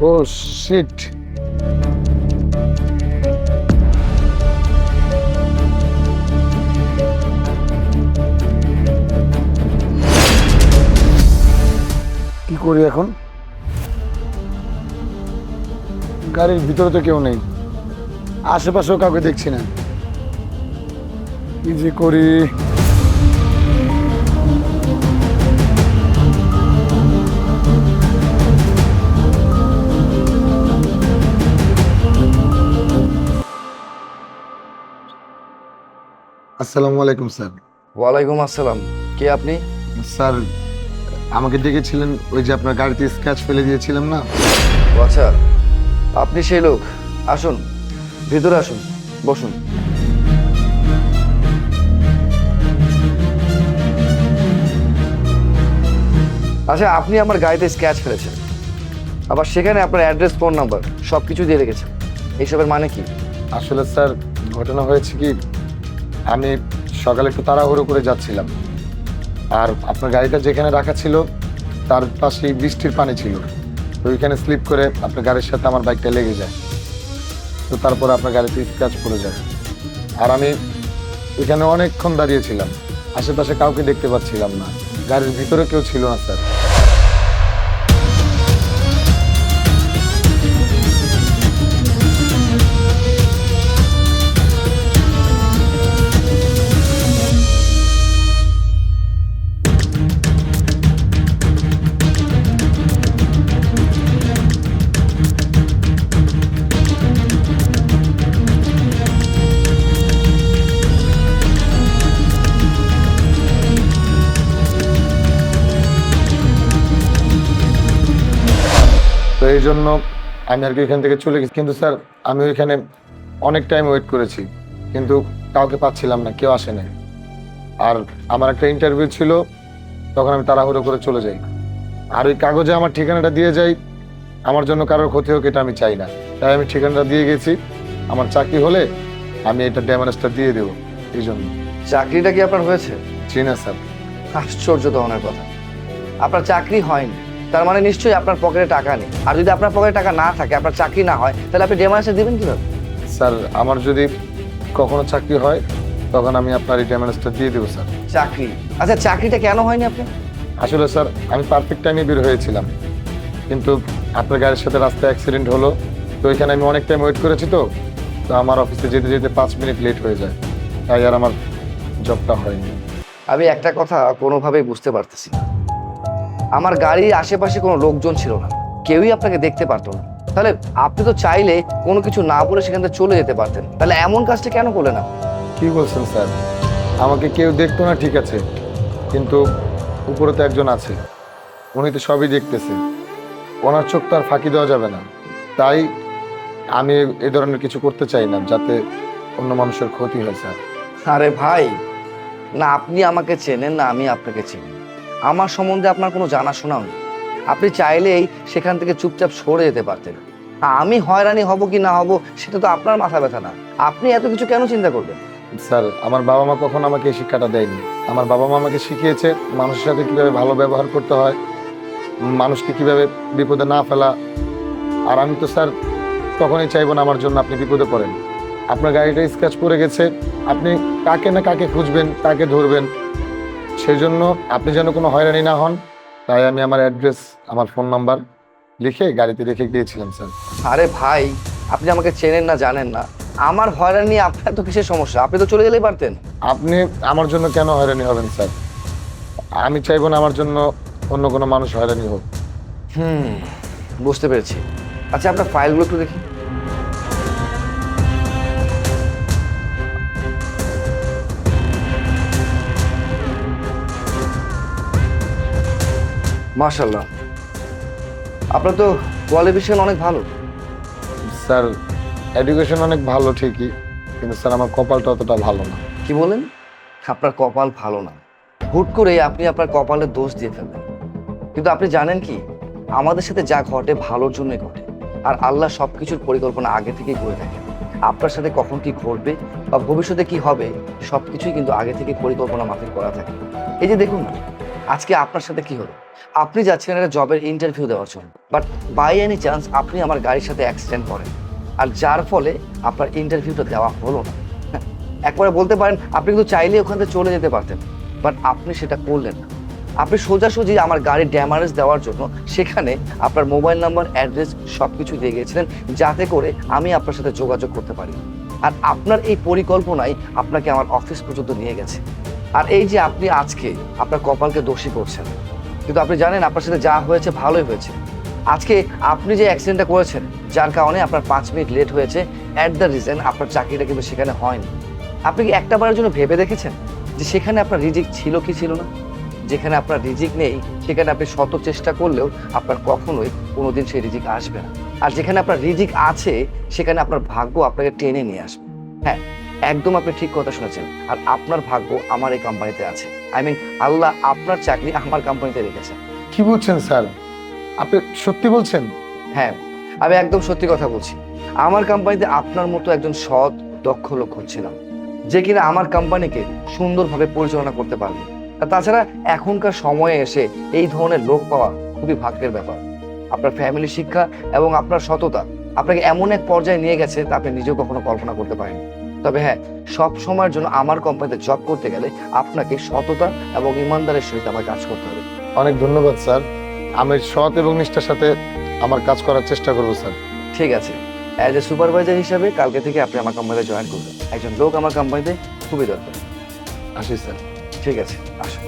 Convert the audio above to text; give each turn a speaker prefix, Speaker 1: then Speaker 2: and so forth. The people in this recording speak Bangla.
Speaker 1: ও শিট। কি করি এখন? গাড়ির ভিতরে তো কেউ নেই, আশেপাশেও কাউকে দেখছি না। কি যে করি। আসসালামু আলাইকুম স্যার।
Speaker 2: ওয়ালাইকুম আসসালাম। কে আপনি?
Speaker 1: স্যার, আমাকে ডেকেছিলেন ওই যে আপনার গাড়িতে স্ক্র্যাচ ফেলে দিয়েছিলাম না?
Speaker 2: ও আচ্ছা, আপনি সেই লোক। আসুন, ভিতরে আসুন, বসুন। আচ্ছা, আপনি আমার গাড়িতে স্ক্র্যাচ ফেলেছেন, আবার সেখানে আপনার অ্যাড্রেস, ফোন নাম্বার সব কিছু দিয়ে রেখেছেন। এইসবের মানে কি?
Speaker 1: আসলে স্যার, ঘটনা হয়েছে কি, আমি সকালে একটু তাড়াহুড়ো করে যাচ্ছিলাম, আর আপনার গাড়িটা যেখানে রাখা ছিল তার পাশে বৃষ্টির পানি ছিল, তো ওইখানে স্লিপ করে আপনার গাড়ির সাথে আমার বাইকটা লেগে যায়। তো তারপর আপনার গাড়িতে স্ক্র্যাচ পড়ে যায়। আর আমি এখানে অনেকক্ষণ দাঁড়িয়েছিলাম, আশেপাশে কাউকে দেখতে পাচ্ছিলাম না, গাড়ির ভিতরে কেউ ছিল না স্যার। তো এই জন্য আমি আর কি এখান থেকে চলে গেছি। কিন্তু স্যার, আমি ওইখানে অনেক টাইম ওয়েট করেছি, কিন্তু কাউকে পাচ্ছিলাম না, কেউ আসে নাই। আর আমার একটা ইন্টারভিউ ছিল, তখন আমি তাড়াহুড়ো করে চলে যাই। আর ওই কাগজে আমার ঠিকানাটা দিয়ে যাই, আমার জন্য কারোর ক্ষতি হোক এটা আমি চাই না, তাই আমি ঠিকানাটা দিয়ে গেছি। আমার চাকরি হলে আমি এটা ড্যামেজটা দিয়ে দেবো, এই জন্য।
Speaker 2: চাকরিটা কি আপনার হয়েছে?
Speaker 1: জি না স্যার।
Speaker 2: আশ্চর্য ধরনের কথা, আপনার চাকরি হয়নি, তার মানে নিশ্চয়ই আপনার পকেটে টাকা নেই। আর যদি আপনার পকেটে টাকা না থাকে, আপনার চাকরি না হয়, তাহলে আপনি ডেমারেজটা দিবেন কিভাবে?
Speaker 1: স্যার, আমার যদি কখনো চাকরি হয় তখন আমি আপনার এই ড্যামেজটা দিয়ে দেবো স্যার।
Speaker 2: চাকরি? আচ্ছা, চাকরিটা কেন হয়নি আপনার?
Speaker 1: আসলে স্যার, আমি পারফেক্ট টাইমে বের হয়েছিলাম, কিন্তু আপনার গাড়ির সাথে রাস্তায় অ্যাক্সিডেন্ট হলো। তো এখানে আমি অনেক টাইম ওয়েট করেছি, তো তো আমার অফিসে যেতে যেতে 5 মিনিট লেট হয়ে যায়, তাই আর আমার জবটা হয়নি।
Speaker 2: আমি একটা কথা কোনোভাবেই বুঝতে পারতেছি না, আমার গাড়ির আশেপাশে কোনো লোকজন ছিল না, কেউই আপনাকে দেখতে পারতো না, তাহলে আপনি তো চাইলে কোনো কিছু না বলে সেখান থেকে চলে যেতে পারতেন, তাহলে এমন কাজটা কেন করলেন আপনি?
Speaker 1: কি বলছেন স্যার? আমাকে কেউ দেখতো না ঠিক আছে, কিন্তু উপরে তো একজন আছে, উনি তো সবই দেখতেছে, ওনার চোখ তো আর ফাঁকি দেওয়া যাবে না। তাই আমি এই ধরনের কিছু করতে চাই না, যাতে অন্য মানুষের ক্ষতি হয় স্যার।
Speaker 2: আরে ভাই, না আপনি আমাকে চেনেন না আমি আপনাকে চিনি, আমার সম্বন্ধে আপনার কোনো জানাশোনাও নেই। আপনি চাইলেই সেখান থেকে চুপচাপ সরে যেতে পারতেন। আমি হয়রানি হব কি না হব সেটা তো আপনার মাথা ব্যথা না, আপনি এত কিছু কেন চিন্তা করবেন?
Speaker 1: স্যার, আমার বাবা মা কখনো আমাকে এই শিক্ষাটা দেয়নি। আমার বাবা মা আমাকে শিখিয়েছে মানুষের সাথে কিভাবে ভালো ব্যবহার করতে হয়, মানুষকে কিভাবে বিপদে না ফেলা। আর আমি তো স্যার কখনোই চাইবো না আমার জন্য আপনি বিপদে পড়েন। আপনার গাড়িটা স্ক্র্যাচ পড়ে গেছে, আপনি কাকে না কাকে খুঁজবেন, কাকে ধরবেন, সেই জন্য আপনি যেন কোনো হয়রানি না হন, তাই আমি আমার অ্যাড্রেস, আমার ফোন নাম্বার লিখে গাড়িতে রেখে দিয়েছিলাম স্যার।
Speaker 2: আরে ভাই, আপনি আমাকে চেনেন না, জানেন না, আমার হয়রানি নিয়ে আপনার তো কিসের সমস্যা? আপনি তো চলে গেলেই পারতেন।
Speaker 1: আপনি আমার জন্য কেন হয়রানি হবেন স্যার? আমি চাইবো না আমার জন্য অন্য কোনো মানুষ হয়রানি হোক।
Speaker 2: বুঝতে পেরেছি। আচ্ছা, আপনার ফাইলগুলো একটু দেখি। মাশাআল্লাহ, আপনার তো কোয়ালিফিকেশন অনেক ভালো।
Speaker 1: স্যার, এডুকেশন অনেক ভালো ঠিকই, কিন্তু স্যার আমার কপালটা অতটা ভালো না।
Speaker 2: কি বলেন? আপনার কপাল ভালো না? হুট করে আপনি আপনার কপালের দোষ দিয়ে ফেলবেন। কিন্তু আপনি জানেন কি, আমাদের সাথে যা ঘটে ভালোর জন্যই ঘটে, আর আল্লাহ সবকিছুর পরিকল্পনা আগে থেকেই করে থাকেন। আপনার সাথে কখন কি ঘটবে বা ভবিষ্যতে কি হবে সবকিছুই কিন্তু আগে থেকে পরিকল্পনা মাফিক করা থাকে। এই যে দেখুন না, আজকে আপনার সাথে কি হলো, আপনি যাচ্ছিলেন একটা জবের ইন্টারভিউ দেওয়ার জন্য, বাট বাই এনি চান্স আপনি আমার গাড়ির সাথে অ্যাক্সিডেন্ট করেন, আর যার ফলে আপনার ইন্টারভিউটা দেওয়া হলো না। একবারে বলতে পারেন আপনি কিন্তু চাইলে ওখান থেকে চলে যেতে পারতেন, বাট আপনি সেটা করলেন না। আপনি সোজাসুজি আমার গাড়ির ড্যামারেজ দেওয়ার জন্য সেখানে আপনার মোবাইল নাম্বার, অ্যাড্রেস সব কিছু দিয়ে গিয়েছিলেন, যাতে করে আমি আপনার সাথে যোগাযোগ করতে পারি। আর আপনার এই পরিকল্পনাই আপনাকে আমার অফিস পর্যন্ত নিয়ে গেছে। আর এই যে আপনি আজকে আপনার কপালকে দোষী করছেন, কিন্তু আপনি জানেন আপনার সাথে যা হয়েছে ভালোই হয়েছে। আজকে আপনি যে অ্যাক্সিডেন্টটা করেছেন, যার কারণে আপনার 5 মিনিট লেট হয়েছে, অ্যাট দ্য রিজন আপনার চাকরিটা কিন্তু সেখানে হয়নি। আপনি কি একটা বারের জন্য ভেবে দেখেছেন যে সেখানে আপনার রিজিক ছিল কি ছিল না? যেখানে আপনার রিজিক নেই সেখানে আপনি শত চেষ্টা করলেও আপনার কখনোই কোনোদিন সেই রিজিক আসবে না। আর যেখানে আপনার রিজিক আছে সেখানে আপনার ভাগ্য আপনাকে টেনে নিয়ে আসবে। হ্যাঁ, একদম আপনি ঠিক কথা শুনেছেন। আর আপনার ভাগ্য আমার এই কোম্পানিতে আছে। আই মিন আল্লাহ আপনার চাকরি আমার কোম্পানিতে রেখেছেন।
Speaker 1: কি বলছেন স্যার? আপনি সত্যি বলছেন?
Speaker 2: হ্যাঁ, আমি একদম সত্যি কথা বলছি। আমার কোম্পানিতে আপনার মতো একজন সৎ দক্ষ লোক হচ্ছিলাম, যে কিনা আমার কোম্পানিকে সুন্দরভাবে পরিচালনা করতে পারবে। আর তাছাড়া এখনকার সময়ে এসে এই ধরনের লোক পাওয়া খুবই ভাগ্যের ব্যাপার। আপনার ফ্যামিলি শিক্ষা এবং আপনার সততা আপনাকে এমন এক পর্যায়ে নিয়ে গেছে তা আপনি নিজেও কখনো কল্পনা করতে পারেন। তবে হ্যাঁ, সব সময়ের জন্য আমার কোম্পানিতে জব করতে গেলে আপনাকে সততা এবং ইমানদারের সহিত আমার কাজ করতে হবে।
Speaker 1: অনেক ধন্যবাদ স্যার। আমি সৎ এবং নিষ্ঠার সাথে আমার কাজ করার চেষ্টা করবো স্যার।
Speaker 2: ঠিক আছে, অ্যাজ এ সুপারভাইজার হিসাবে কালকে থেকে আপনি আমার কোম্পানিতে জয়েন করবেন। একজন লোক আমার কোম্পানিতে খুবই দরকার।
Speaker 1: আসি স্যার।
Speaker 2: ঠিক আছে, আসুন।